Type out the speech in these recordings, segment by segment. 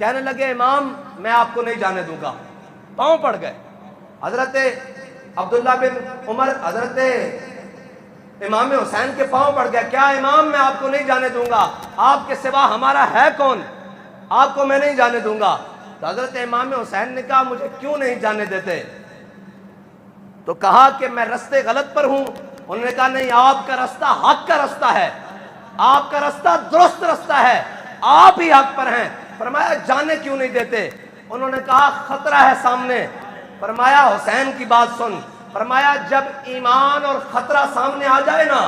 کہنے لگے امام میں آپ کو نہیں جانے دوں گا، پاؤں پڑ گئے۔ حضرت عبداللہ بن عمر حضرت امام حسین کے پاؤں پڑ گیا، کیا امام میں آپ کو نہیں جانے دوں گا، آپ کے سوا ہمارا ہے کون، آپ کو میں نہیں جانے دوں گا۔ تو حضرت امام حسین نے کہا مجھے کیوں نہیں جانے دیتے؟ تو کہا کہ میں رستے غلط پر ہوں۔ انہوں نے کہا نہیں، آپ کا رستہ حق کا رستہ ہے، آپ کا رستہ درست رستہ ہے، آپ ہی حق پر ہیں۔ فرمایا جانے کیوں نہیں دیتے؟ انہوں نے کہا خطرہ ہے سامنے۔ فرمایا حسین کی بات سن۔ فرمایا جب ایمان اور خطرہ سامنے آ جائے نا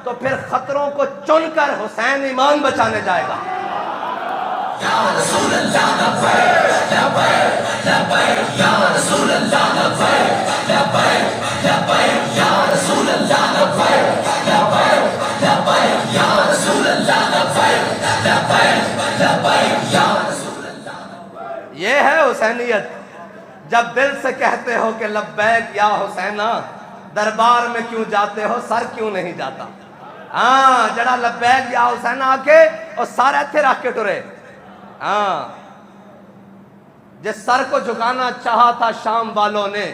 تو پھر خطروں کو چن کر حسین ایمان بچانے جائے گا۔ یا رسول اللہ لبیک لبیک لبیک یا رسول اللہ لبیک لبیک لبیک یا رسول اللہ لبیک لبیک لبیک یا رسول اللہ لبیک لبیک لبیک یا رسول اللہ۔ یہ ہے حسینیت، جب دل سے کہتے ہو کہ لبیک یا حسینہ، دربار میں کیوں جاتے ہو، سر کیوں نہیں جاتا؟ ہاں جڑا لبیک یا حسینہ آ کے اور سر ایتھے رکھ کے ٹرے۔ ہاں جس سر کو جھکانا چاہا تھا شام والوں نے،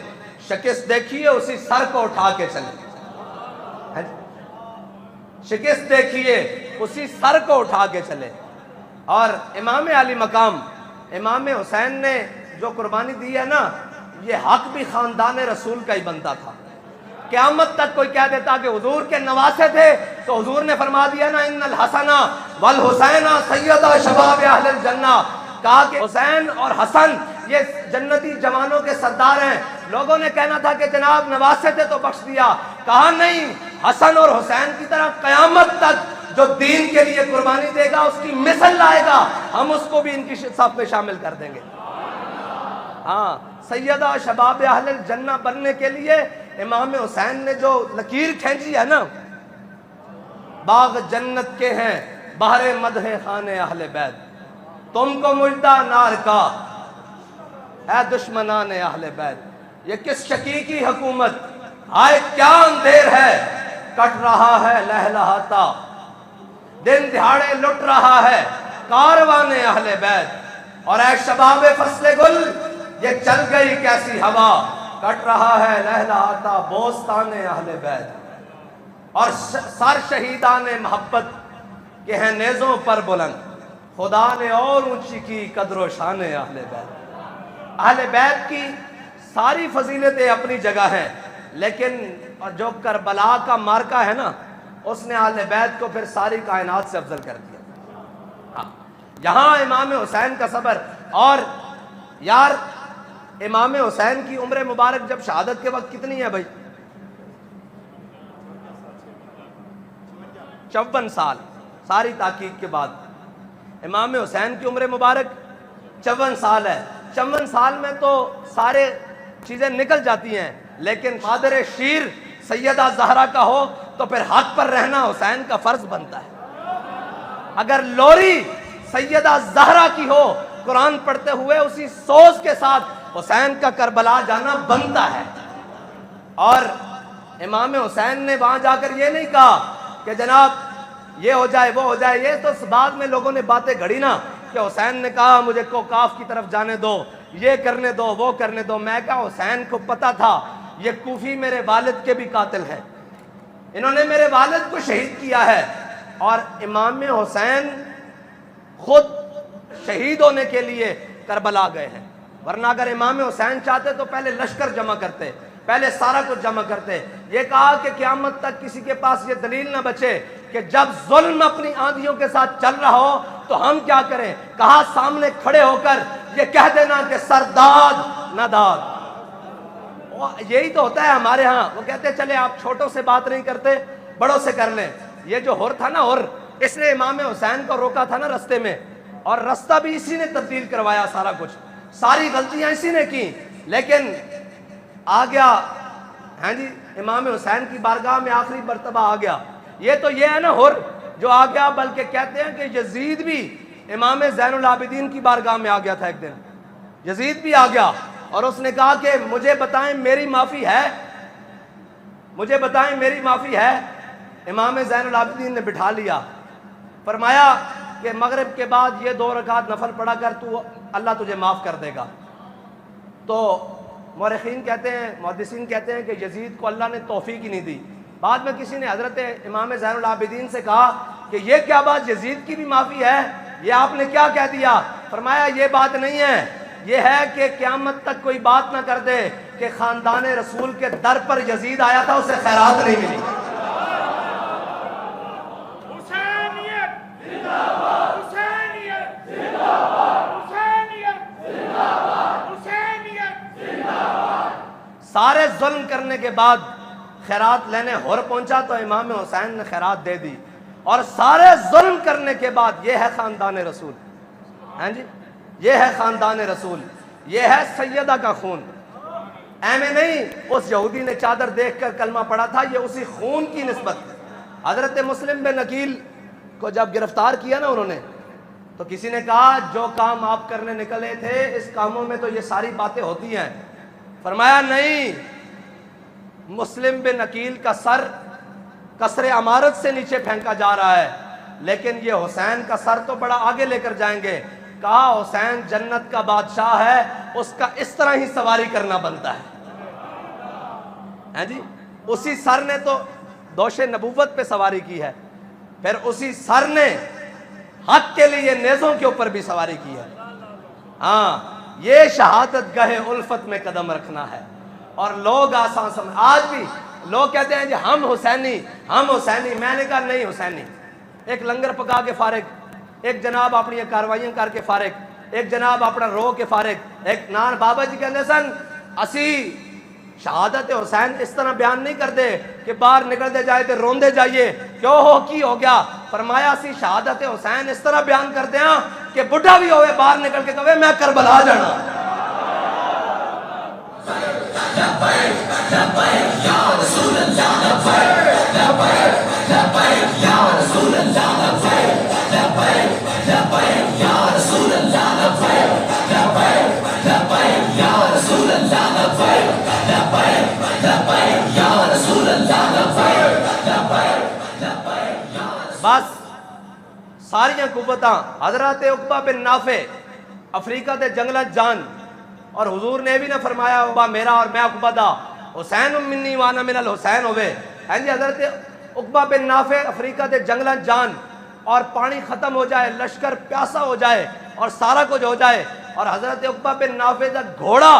شکست دیکھیے اسی سر کو اٹھا کے چلے، شکست دیکھیے اسی سر کو اٹھا کے چلے۔ اور امام علی مقام امام حسین نے جو قربانی دی ہے نا، یہ حق بھی خاندان رسول کا ہی بنتا تھا۔ قیامت تک کوئی کہہ دیتا کہ حضور کے نواسے تھے تو حضور نے فرما دیا نا ان الحسن والحسین سیدا شباب اہل الجنہ، کہا کہ حسین اور حسن یہ جنتی جوانوں کے سردار ہیں۔ لوگوں نے کہنا تھا کہ جناب نواسے تھے تو بخش دیا، کہا نہیں، حسن اور حسین کی طرح قیامت تک جو دین کے لیے قربانی دے گا اس کی مثل لائے گا، ہم اس کو بھی ان کی صف میں شامل کر دیں گے۔ ہاں سیدہ شباب اہل الجنہ بننے کے لیے امام حسین نے جو لکیر کھینچی ہے نا، باغ جنت کے ہیں بہر مدح خان اہل بیت، تم کو مجدہ نار کا اے دشمنان اہل بیت۔ یہ کس شقی کی حکومت، آئے کیا اندھیر ہے، کٹ رہا ہے لہلہاتا، دن دہاڑے لٹ رہا ہے کاروان اہل بیت۔ اور اے شباب فصل گل، یہ چل گئی کیسی ہوا، کٹ رہا ہے لہلہاتا بوستان اہل بیت۔ اور سر شہیدان محبت کے ہیں نیزوں پر بلند، خدا نے اور اونچی کی قدر و شان اہل بیت۔ اہل بیت کی ساری فضیلتیں اپنی جگہ ہیں، لیکن جو کربلا کا مارکا ہے نا، اس نے اہل بیت کو پھر ساری کائنات سے افضل کر دیا۔ یہاں امام حسین کا صبر، اور یار امام حسین کی عمر مبارک جب شہادت کے وقت کتنی ہے بھائی؟ 54 سال، ساری تحقیق کے بعد امام حسین کی عمر مبارک 54 سال ہے۔ 54 سال میں تو سارے چیزیں نکل جاتی ہیں، لیکن قادر شیر سیدہ زہرا کا ہو تو پھر حق پر رہنا حسین کا فرض بنتا ہے۔ اگر لوری سیدہ زہرا کی ہو، قرآن پڑھتے ہوئے اسی سوز کے ساتھ حسین کا کربلا جانا بنتا ہے۔ اور امام حسین نے وہاں جا کر یہ نہیں کہا کہ جناب یہ ہو جائے وہ ہو جائے، یہ تو بعد میں لوگوں نے باتیں گھڑی نا کہ حسین نے کہا مجھے کوکاف کی طرف جانے دو، یہ کرنے دو وہ کرنے دو۔ میں کہا حسین کو پتا تھا یہ کوفی میرے والد کے بھی قاتل ہیں، انہوں نے میرے والد کو شہید کیا ہے، اور امام حسین خود شہید ہونے کے لیے کربلا گئے ہیں۔ ورنہ اگر امام حسین چاہتے تو پہلے لشکر جمع کرتے، پہلے سارا کچھ جمع کرتے۔ یہ کہا کہ قیامت تک کسی کے پاس یہ دلیل نہ بچے کہ جب ظلم اپنی آندھیوں کے ساتھ چل رہا ہو تو ہم کیا کریں، کہا سامنے کھڑے ہو کر یہ کہہ دینا کہ سرداد نہ داد۔ یہی تو ہوتا ہے ہمارے ہاں، وہ کہتے چلے آپ چھوٹوں سے بات نہیں کرتے بڑوں سے کر لیں۔ یہ جو ہر تھا نا، ہر اس نے امام حسین کو روکا تھا نا رستے میں، اور رستہ بھی اسی نے تبدیل کروایا، سارا کچھ، ساری غلطیاں اسی نے کی، لیکن آ گیا ہاں جی امام حسین کی بارگاہ میں آخری مرتبہ آ گیا۔ یہ تو یہ ہے نا ہر جو آ گیا، بلکہ کہتے ہیں کہ یزید بھی امام زین العابدین کی بارگاہ میں آ گیا تھا ایک دن، یزید بھی آ گیا اور اس نے کہا کہ مجھے بتائیں میری معافی ہے، مجھے بتائیں میری معافی ہے۔ امام زین العابدین نے بٹھا لیا، فرمایا کہ مغرب کے بعد یہ 2 رکعت نفل پڑھا کر تو اللہ تجھے معاف کر دے گا۔ تو مورخین کہتے ہیں، محدثین کہتے ہیں کہ یزید کو اللہ نے توفیق ہی نہیں دی۔ بعد میں کسی نے حضرت امام زین العابدین سے کہا کہ یہ کیا بات، یزید کی بھی معافی ہے، یہ آپ نے کیا کہہ دیا؟ فرمایا یہ بات نہیں ہے، یہ ہے کہ قیامت تک کوئی بات نہ کر دے کہ خاندان رسول کے در پر یزید آیا تھا، اسے خیرات نہیں ملی۔ سارے ظلم کرنے کے بعد خیرات لینے ہور پہنچا تو امام حسین نے خیرات دے دی، اور سارے ظلم کرنے کے بعد یہ ہے خاندان رسول، ہاں جی، یہ ہے خاندان رسول، یہ ہے سیدہ کا خون۔ ایمیں نہیں اس یہودی نے چادر دیکھ کر کلمہ پڑھا تھا، یہ اسی خون کی نسبت۔ حضرت مسلم بن عقیل کو جب گرفتار کیا نا انہوں نے، تو کسی نے کہا جو کام آپ کرنے نکلے تھے اس کاموں میں تو یہ ساری باتیں ہوتی ہیں۔ فرمایا نہیں، مسلم بن عقیل کا سر قصر عمارت سے نیچے پھینکا جا رہا ہے، لیکن یہ حسین کا سر تو بڑا آگے لے کر جائیں گے۔ کہا حسین جنت کا بادشاہ ہے، اس کا اس طرح ہی سواری کرنا بنتا ہے، ہیں جی، اسی سر نے تو دوش نبوت پہ سواری کی ہے، پھر اسی سر نے حق کے لیے نیزوں کے اوپر بھی سواری کی ہے۔ ہاں، یہ شہادت گاہ الفت میں قدم رکھنا ہے۔ اور لوگ آسان سمجھ، آج بھی لوگ کہتے ہیں جی ہم حسینی، ہم حسینی۔ میں نے کہا نہیں حسینی، ایک لنگر پکا کے فارغ، ایک جناب اپنی کاروائیاں کر کے فارغ، ایک جناب اپنا رو کے فارغ، ایک نان بابا جی کہتے سن اسی شہادت حسین اس طرح بیان نہیں کر دے کہ باہر نکل دے جائے تو روندے جائیے کیوں ہو کی ہو گیا۔ فرمایا اسی شہادت حسین اس طرح بیان کر دیا کہ بڑھا بھی ہوئے باہر نکل کے کہے میں کربلا جانا۔ بس ساریاں قوتاں حضرت عقبہ بن نافع افریقہ دے جنگلت جان، اور حضور نے بھی نہ فرمایا عقبہ میرا اور میں عقبہ دا، حسین منی وانا من الحسین ہوئے، ہیں جی۔ حضرت عقبہ بن نافع افریقہ دے جنگلت جان، اور پانی ختم ہو جائے، لشکر پیاسا ہو جائے اور سارا کچھ ہو جائے، اور حضرت عقبہ بن نافع دا گھوڑا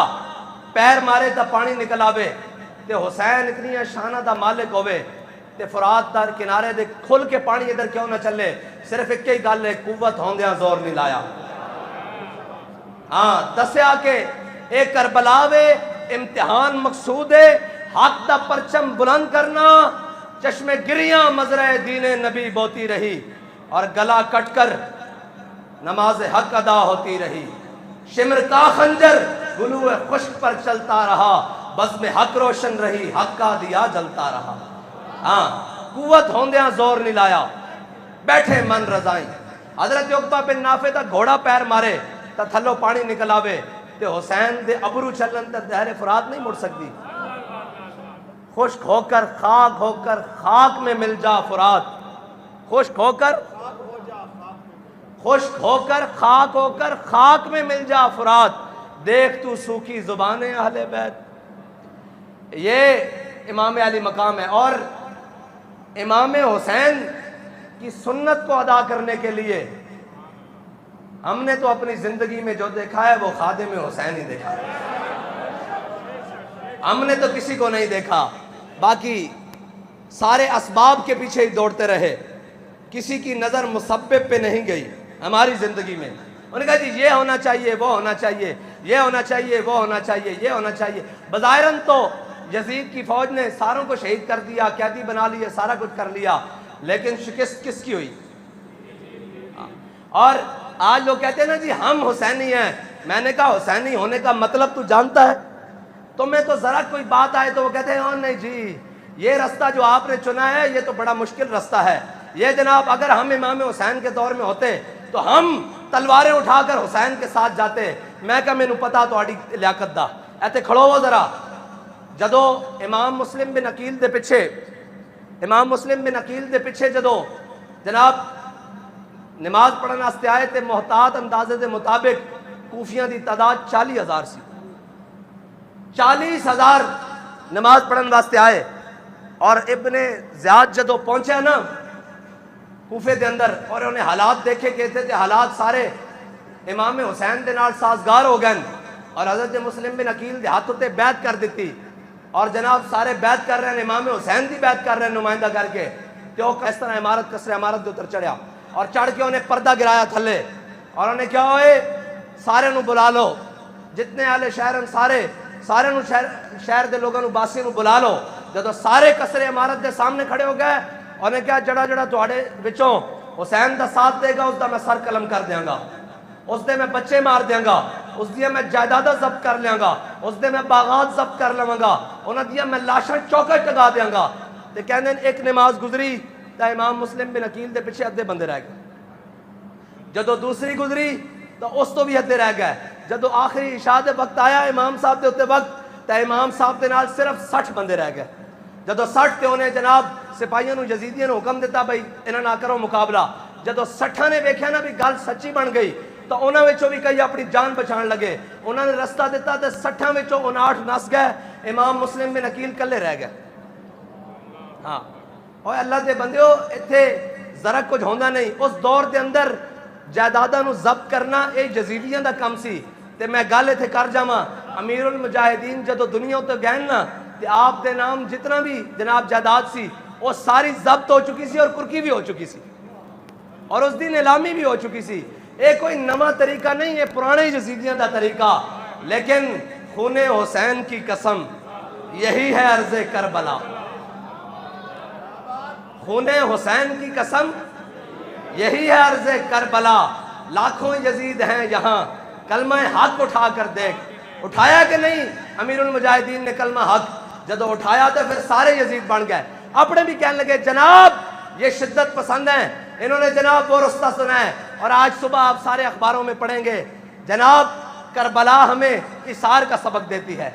پیر مارے تا پانی نکل آوے، تے حسین اتنی شانہ دا مالک ہوئے تے فرات دار کنارے دے کھل کے پانی ادھر کیوں نہ چلے، صرف ایک ہی گل ہے، قوت ہوندیاں زور نہیں لایا۔ ہاں دسیا کہ ایک کربلا وے امتحان مقصود ہے، حق دا پرچم بلند کرنا، چشم گریاں مزرعہ دین نبی بوتی رہی، اور گلا کٹ کر نماز حق ادا ہوتی رہی، شمر کا خنجر گلو خشک پر چلتا رہا، بزم حق روشن رہی، حق کا دیا جلتا رہا۔ ہاں قوت ہوندیاں زور نہیں لایا، بیٹھے من رضائیں۔ حضرت عقبہ بن نافع دا گھوڑا پیر مارے تا تھلو پانی نکل آوے، تے حسین دے ابرو چلن تے دہر فرات نہیں مڑ سکتی۔ خشک ہو کر خاک میں مل جا فرات، خشک ہو کر خاک میں مل جا فرات، دیکھ تو سوکھی زبانیں اہل بیت۔ یہ امام علی مقام ہے، اور امام حسین کی سنت کو ادا کرنے کے لیے ہم نے تو اپنی زندگی میں جو دیکھا ہے وہ خادم حسین ہی دیکھا ہے، ہم نے تو کسی کو نہیں دیکھا، باقی سارے اسباب کے پیچھے ہی دوڑتے رہے، کسی کی نظر مسبب پہ نہیں گئی ہماری زندگی میں۔ انہوں نے کہا جی یہ ہونا چاہیے، وہ ہونا چاہیے، یہ ہونا چاہیے، وہ ہونا چاہیے، یہ ہونا چاہیے۔ بظاہراً تو یزید کی فوج نے ساروں کو شہید کر دیا، قیدی بنا لیے، سارا کچھ کر لیا، لیکن شکست کس کی ہوئی؟ اور آج لوگ کہتے ہیں نا جی ہم حسینی ہیں، میں نے کہا حسینی ہونے کا مطلب تو جانتا ہے؟ تمہیں تو ذرا کوئی بات آئے تو وہ کہتے ہیں نہیں جی یہ رستہ جو آپ نے چنا ہے یہ تو بڑا مشکل رستہ ہے، یہ جناب اگر ہم امام حسین کے دور میں ہوتے تو ہم تلواریں اٹھا کر حسین کے ساتھ جاتے۔ میں کہا مینوں پتا تہاڈی لیاقت دا، ایتھے کھڑو ہو ذرا۔ جدو امام مسلم بن عقیل دے پیچھے جدو جناب نماز پڑھنے واسطے آئے تے محتاط اندازے دے مطابق کوفیاں دی تعداد 40,000 سی. 40,000 نماز پڑھنے واسطے آئے. اور ابن زیاد جدو پہنچے نا کوفے دے اندر اور انہیں حالات دیکھے کہتے تھے حالات سارے امام حسین دے نال سازگار ہو گئے اور حضرت مسلم بن عقیل دے ہاتھ تے بیعت کر دیتی اور جناب سارے بیعت کر رہے ہیں امام حسین دی بیعت کر رہے ہیں نمائندہ کر کے. کہ وہ اس طرح عمارت کسر عمارت دے اتر چڑھیا اور چڑھ کے انہیں پردہ گرایا تھلے اور انہیں کیا ہوئے سارے نو بلا لو جتنے اہل شہر ہیں سارے نو شہر دے لوگوں نو باسی نو بلا لو. جدو سارے کسر عمارت دے سامنے کھڑے ہو گئے انہیں کیا جڑا تواڈے وچوں حسین دا ساتھ دے گا اس دا میں سر قلم کر دیاں گا, اس دے میں بچے مار دیاں گا, اس دیا میں جائیداداں ضبط کر لیاں گا, اس دے میں باغات ضبط کر لواں گا, انہاں دیا میں لاشاں چوکٹ لگا دیاں گا. تے کہندے ایک نماز گزری تا امام مسلم بن عقیل دے پیچھے ادھے بندے رہ گئے. جدو دوسری گزری تو اس تو بھی ادھے رہ گئے. جدو آخری عشاء دے وقت آیا امام صاحب دے ہوتے وقت تے امام صاحب دے نال صرف 60 بندے رہ گئے. جدو 60 تے انہیں جناب سپاہیوں نو یزیدیاں نو حکم دیتا بھائی انہاں نہ کرو مقابلہ. جدو 60 نے ویکھیا نا بھی گل سچی بن گئی تو انہاں وچوں بھی کئی اپنی جان بچان لگے. انہاں نے رستہ دیتا تے 60 وچوں 59 نس گئے. امام مسلم بن عقیل کلے رہ گئے. ہاں اوے اللہ دے بندیو ایتھے ذرا کچھ ہوندا نہیں. اس دور دے اندر جائیداداں نو ضبط کرنا اے یزیدیاں دا کم سی. تے میں گل ایتھے کر جاواں امیر المجاہدین جدو دنیا تے گئے نا تے آپ دے نام جتنا بھی جناب جائیداد سی وہ ساری ضبط ہو چکی سی اور کرکی بھی ہو چکی سی اور اس دی نیلامی بھی ہو چکی سی. اے کوئی نواں طریقہ نہیں, یہ پرانے یزیدیاں دا طریقہ. لیکن خون حسین کی قسم یہی ہے عرض کربلا. خون حسین کی قسم یہی ہے عرض کربلا. لاکھوں یزید ہیں یہاں کلمہ حق اٹھا کر دیکھ. اٹھایا کہ نہیں امیر المجاہدین نے کلمہ حق؟ جدو اٹھایا تو پھر سارے یزید بن گئے. اپنے بھی کہنے لگے جناب یہ شدت پسند ہیں, انہوں نے جناب وہ رستہ سنا ہے. اور آج صبح آپ سارے اخباروں میں پڑھیں گے جناب کربلا ہمیں اثار کا سبق دیتی ہے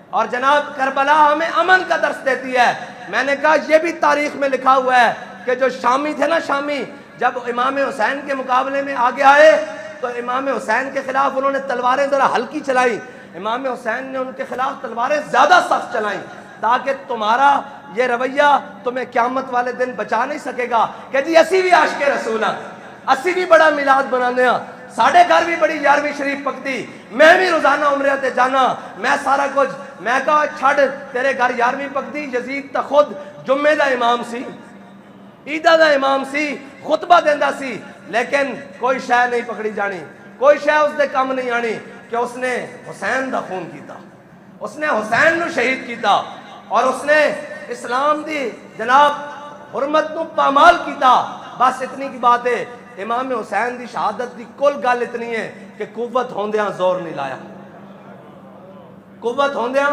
اور جناب کربلا ہمیں امن کا درس دیتی ہے. میں نے کہا یہ بھی تاریخ میں لکھا ہوا ہے کہ جو شامی تھے نا, شامی جب امام حسین کے مقابلے میں آگے آئے تو امام حسین کے خلاف انہوں نے تلواریں ذرا ہلکی چلائیں. امام حسین نے ان کے خلاف تلواریں زیادہ سخت چلائیں تاکہ تمہارا یہ رویہ تمہیں قیامت والے دن بچا نہیں سکے گا کہ جی اسی بھی عاشق رسول ہیں, اسی بھی بڑا میلاد بنانے ہیں, ساڑھے گھر بھی بڑی 11ویں شریف پکتی, میں بھی روزانہ عمرے تے جانا, میں سارا کچھ. میں کہا چھڑ تیرے گھر 11ویں پکتی, یزید تا خود جمعے دا امام سی, عیدہ دا امام سی, خطبہ دیندا سی, لیکن کوئی شے نہیں پکڑی جانی, کوئی شے اس دے کم نہیں آنی کہ اس نے حسین دا خون کیتا, اس نے حسین نو شہید کیتا اور اس نے اسلام دی جناب حرمت نو پامال کیتا. بس اتنی کی بات ہے. امام حسین دی شہادت دی کل گل اتنی ہے کہ قوت ہوندیاں زور نہیں لایا, قوت ہوندیاں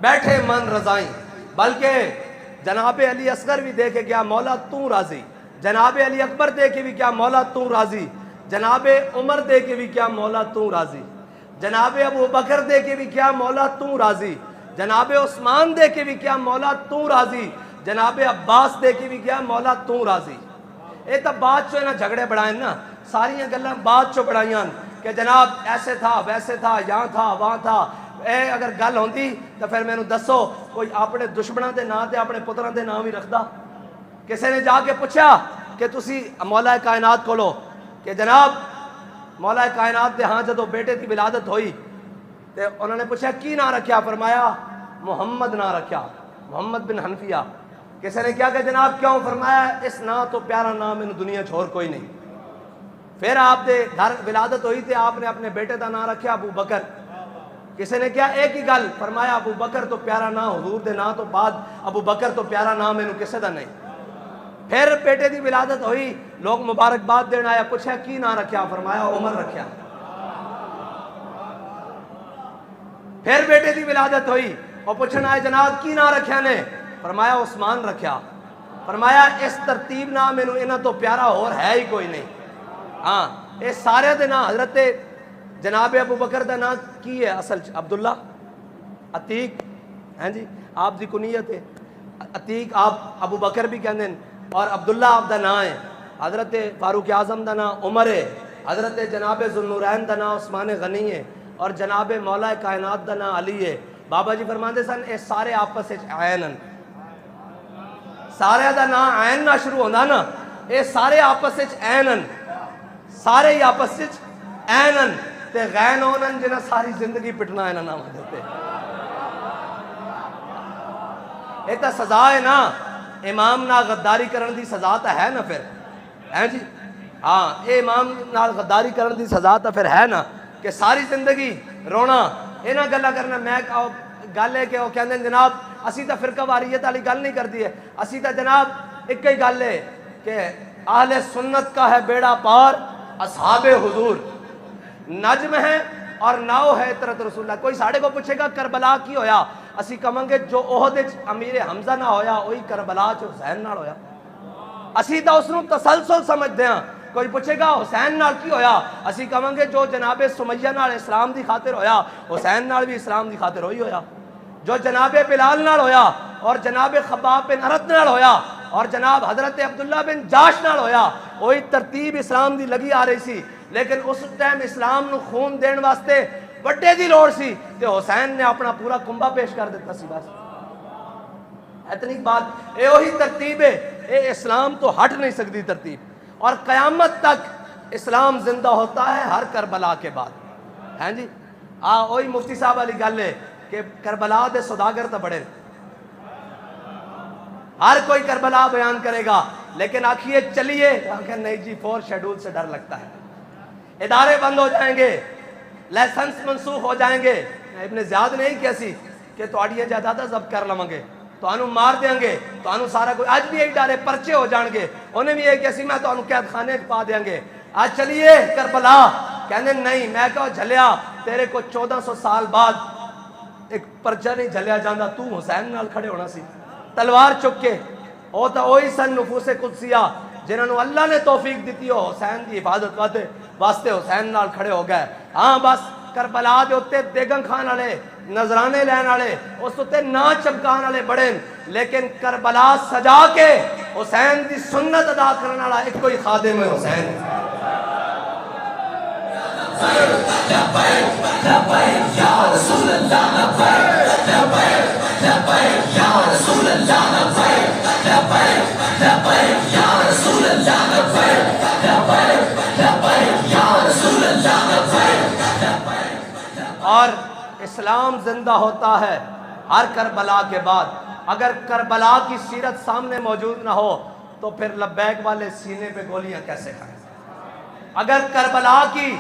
بیٹھے من رضائیں, بلکہ جناب علی اصغر بھی دے کے گیا مولا تو راضی, جناب علی اکبر دے کے بھی کیا مولا تو راضی, جناب عمر دے کے بھی کیا مولا تو راضی, جناب ابو بکر دے کے بھی کیا مولا تو راضی, جناب عثمان دے کے بھی کیا مولا تو راضی, جناب عباس دے کے بھی کیا مولا تو راضی. اے تب بات چو نا جھگڑے بڑھائیں نا, ساری گلاں بات چو بڑھائیاں کہ جناب ایسے تھا ویسے تھا یہاں تھا وہاں تھا. اے اگر گل ہوندی تو پھر میں نو دسو کوئی اپنے دشمنوں دے نام تے اپنے پتراں دے نام ہی رکھدا؟ کسی نے جا کے پوچھا کہ تسی مولا کائنات کولو کہ جناب مولا کائنات دے ہاں جدو بیٹے کی ولادت ہوئی تے انہوں نے پوچھا کی نام رکھیا؟ فرمایا محمد نام رکھیا, محمد بن حنفیہ. کسی نے کیا کہ جناب کیوں؟ فرمایا اس نام تو پیارا نام ان دنیا چھوڑ کوئی نہیں. پھر آپ دے گھر ولادت ہوئی تے آپ نے اپنے بیٹے دا نام رکھیا ابو بکر. کسی نے کیا ایک ہی گل, فرمایا ابو بکر تو پیارا نام حضور دے نام تو بعد ابو بکر تو پیارا نام انہوں کسے دا نہیں. پھر بیٹے دی ولادت ہوئی, لوگ مبارکباد دین آیا, پوچھا کی نام رکھیا؟ فرمایا عمر رکھیا. پھر بیٹے دی ولادت ہوئی اور پوچھنا ہے جناب کی نام رکھیا نے؟ فرمایا عثمان رکھیا. فرمایا اس ترتیب نام انہاں تو پیارا اور ہے ہی کوئی نہیں. ہاں یہ سارے دے نام حضرت جناب ابو بکر دا نام کی ہے اصل عبداللہ عتیق ہیں جی, آپ دی کنیت ہے عتیق, آپ ابو بکر بھی کہندے ہیں اور عبداللہ آپ دا نام ہے. حضرت فاروق اعظم دا نام عمر ہے، حضرت جناب ذوالنورین دا نام عثمان غنی ہے، اور جناب مولا کائنات دا نام علی ہے۔ بابا جی فرماندے سن اے سارے آپس وچ عین، سارے دا نام عین نہ شروع ہوندا نا، اے سارے آپس وچ عین، سارے ہی آپس وچ عین تے غین ہونن جنہاں ساری زندگی پٹنا انہاں نام دیتے۔ اے تا سزا ہے نا، امام نال غداری کرن دی سزا تا ہے نا پھر، ہے جی ہاں، اے امام نال غداری کرن دی سزا تا پھر ہے نا، کہ ساری زندگی رونا انہاں گلا کرنا۔ میں گل ہے کہ وہ کہندے جناب اسی تا فرقہ واریت والی گل نہیں کردی ہے، اسی تا جناب ایک ہی گل ہے کہ اہل سنت کا ہے بیڑا پار، اصحاب حضور نجم ہے اور ناؤ ہے عطرت رسول اللہ۔ کوئی ساڑھے کو پوچھے گا کربلا کی ہویا، اسی کہاں گے جو احد وچ امیر حمزہ نہ ہویا وہی کربلا چ حسین نال ہویا، اسی تا اس نوں تسلسل سمجھدے ہاں۔ کوئی پوچھے گا حسین نال کی ہویا، اسی کہاں گے جو جناب سمیہ نال اسلام دی خاطر ہویا حسین نال بھی اسلام دی خاطر ہوئی ہویا، جو جناب بلال نال ہویا اور جناب خباب بن ارت نال ہویا اور جناب حضرت عبداللہ بن جاش نال ہویا، وہی ترتیب اسلام دی لگی آ رہی سی۔ لیکن اس ٹائم اسلام نو خون دین واسطے بڑے دی لوڑ سی تے حسین نے اپنا پورا کنبہ پیش کر دیتا سی بس، اتنی بات۔ اے وہی ترتیب ہے، اے اسلام تو ہٹ نہیں سکتی ترتیب، اور قیامت تک اسلام زندہ ہوتا ہے ہر کربلا کے بعد، ہیں جی وہی مفتی صاحب والی گل ہے کہ کربلا دے سوداگر تو بڑے، ہر کوئی کربلا بیان کرے گا، لیکن آخیے چلیے نہیں جی 4 شیڈول سے ڈر لگتا ہے، ادارے بند ہو جائیں گے، لائسنس منسوخ ہو جائیں گے۔ ابن زیاد نہیں کیسی کہ تھوڑی جائیداد ضبط کر لواں گے، تانوں مار دیں گے، تانوں سارا کوئی، آج بھی یہی ڈارے پرچے ہو جان گے، انہیں بھی یہ کیسی میں تانوں قید خانے پا دیں گے۔ آج چلیے کربلا، کہنے نہیں، میں کہو جھلیا تیرے کو 1400 سال بعد ایک پرچہ نہیں جھلیا جاندہ، تو حسین نال کھڑے ہونا سی تلوار چک کے۔ او تا وہی سن نفوس قدسیہ جنہوں نے اللہ نے توفیق دیتی ہو حسین دی حفاظت واسطے حسین نال کھڑے ہو گئے۔ ہاں بس کربلا دے اوتے دیگن کھان والے، نظرانے لین والے، اس اوتے نا چمکان والے بڑے، لیکن کربلا سجا کے حسین دی سنت ادا کرنے والا ایک کوئی خادم ہے حسین۔ اور اسلام زندہ ہوتا ہے ہر کربلا کے بعد۔ اگر کربلا کی سیرت سامنے موجود نہ ہو تو پھر لبیک والے سینے پہ گولیاں کیسے کھائیں؟ اگر کربلا کی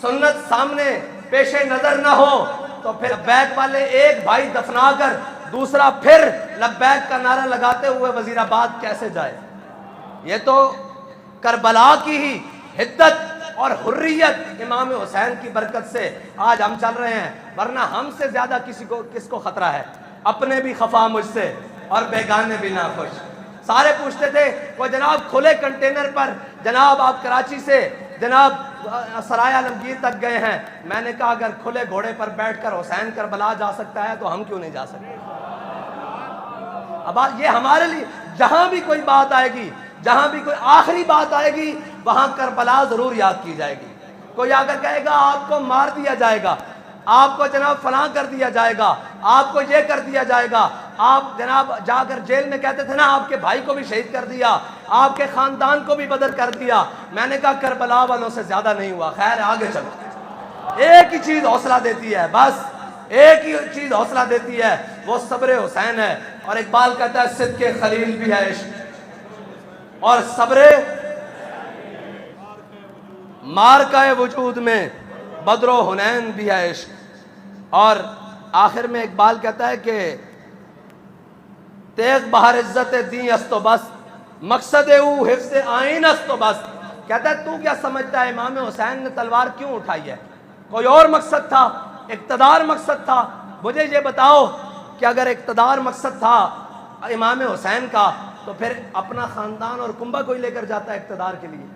سنت سامنے پیش نظر نہ ہو تو پھر لبیک والے ایک بھائی دفنا کر دوسرا پھر لبیک کا نعرہ لگاتے ہوئے وزیر آباد کیسے جائے؟ یہ تو کربلا کی ہی حدت اور حریت امام حسین کی برکت سے آج ہم چل رہے ہیں، ورنہ ہم سے زیادہ کس کو خطرہ ہے؟ اپنے بھی خفا مجھ سے اور بیگانے بھی ناخوش۔ سارے پوچھتے تھے وہ جناب کھلے کنٹینر پر جناب آپ کراچی سے جناب سرائے عالمگیر تک گئے ہیں، میں نے کہا اگر کھلے گھوڑے پر بیٹھ کر حسین کربلا جا سکتا ہے تو ہم کیوں نہیں جا سکتے؟ اب یہ ہمارے لیے جہاں بھی کوئی بات آئے گی، جہاں بھی کوئی آخری بات آئے گی، وہاں کربلا ضرور یاد کی جائے گی۔ کوئی آ کر کہے گا آپ کو مار دیا جائے گا، آپ کو جناب فلاں کر دیا جائے گا، آپ کو یہ کر دیا جائے گا، آپ جناب جا کر جیل میں کہتے تھے نا آپ کے بھائی کو بھی شہید کر دیا، آپ کے خاندان کو بھی بدر کر دیا۔ میں نے کہا کربلا والوں سے زیادہ نہیں ہوا، خیر آگے چلو۔ ایک ہی چیز حوصلہ دیتی ہے، بس ایک ہی چیز حوصلہ دیتی ہے، وہ صبر حسین ہے۔ اور اقبال کہتا ہے صدق خلیل بھی ہے عشق اور صبر مارکہ وجود میں بدر و حنین بھی ہے عشق۔ اور آخر میں اقبال کہتا ہے کہ تیغ بہر عزت دین است و بس، مقصد او حفظ آئین است و بس۔ کہتا ہے تو کیا سمجھتا ہے امام حسین نے تلوار کیوں اٹھائی ہے؟ کوئی اور مقصد تھا، اقتدار مقصد تھا؟ مجھے یہ بتاؤ کہ اگر اقتدار مقصد تھا امام حسین کا تو پھر اپنا خاندان اور کنبہ کوئی لے کر جاتا ہے اقتدار کے لیے؟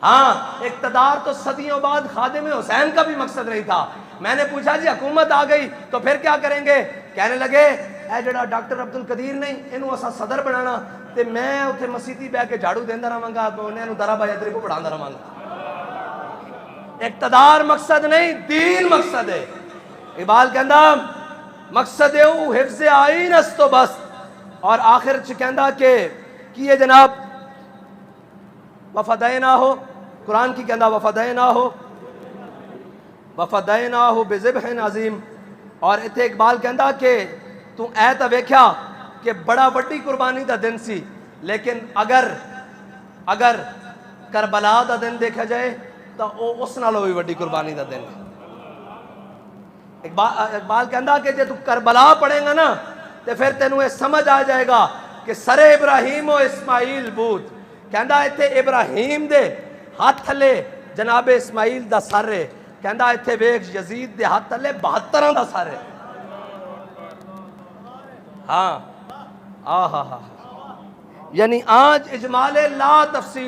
ہاں اقتدار تو صدیوں بعد خادم حسین کا بھی مقصد نہیں تھا۔ میں نے پوچھا جی حکومت آ گئی تو پھر کیا کریں گے؟ کہنے لگے اے جڑا ڈاکٹر عبد القدیر نہیں اینو اسا صدر بنانا تے میں اتنے مسیتی بہ کے جھاڑو دیندا رہاں گا انہوں درا بجدری کو پڑھاندا رہاں گا اقتدار مقصد نہیں دین مقصد ہے اقبال کہندا مقصد ہے وہ حفظ آئین است تو بس اور آخر کہندا کہ یہ جناب وفدینا ہو قرآن کی کہندا وفدینا ہو بذبح عظیم اور اتنے اقبال کہندا کہ تو اے تا ویکھیا کہ بڑا وڈی قربانی دا دن سی لیکن اگر کربلا دا دن دیکھا جائے تو اس نالوں بھی وڈی قربانی دا دن اقبال کہندا کہ جے تو کربلا پڑھے گا نا تو پھر تینوں یہ سمجھ آ جائے گا کہ سر ابراہیم و اسماعیل بود کہندا ایتھے ابراہیم دے ہاتھ تھلے جناب اسماعیل دا سر ہے کہندا ایتھے ویکھ یزید دے ہاتھ تھلے 72 دا سر ہے ہاں یعنی آج اجمال لا تفصیل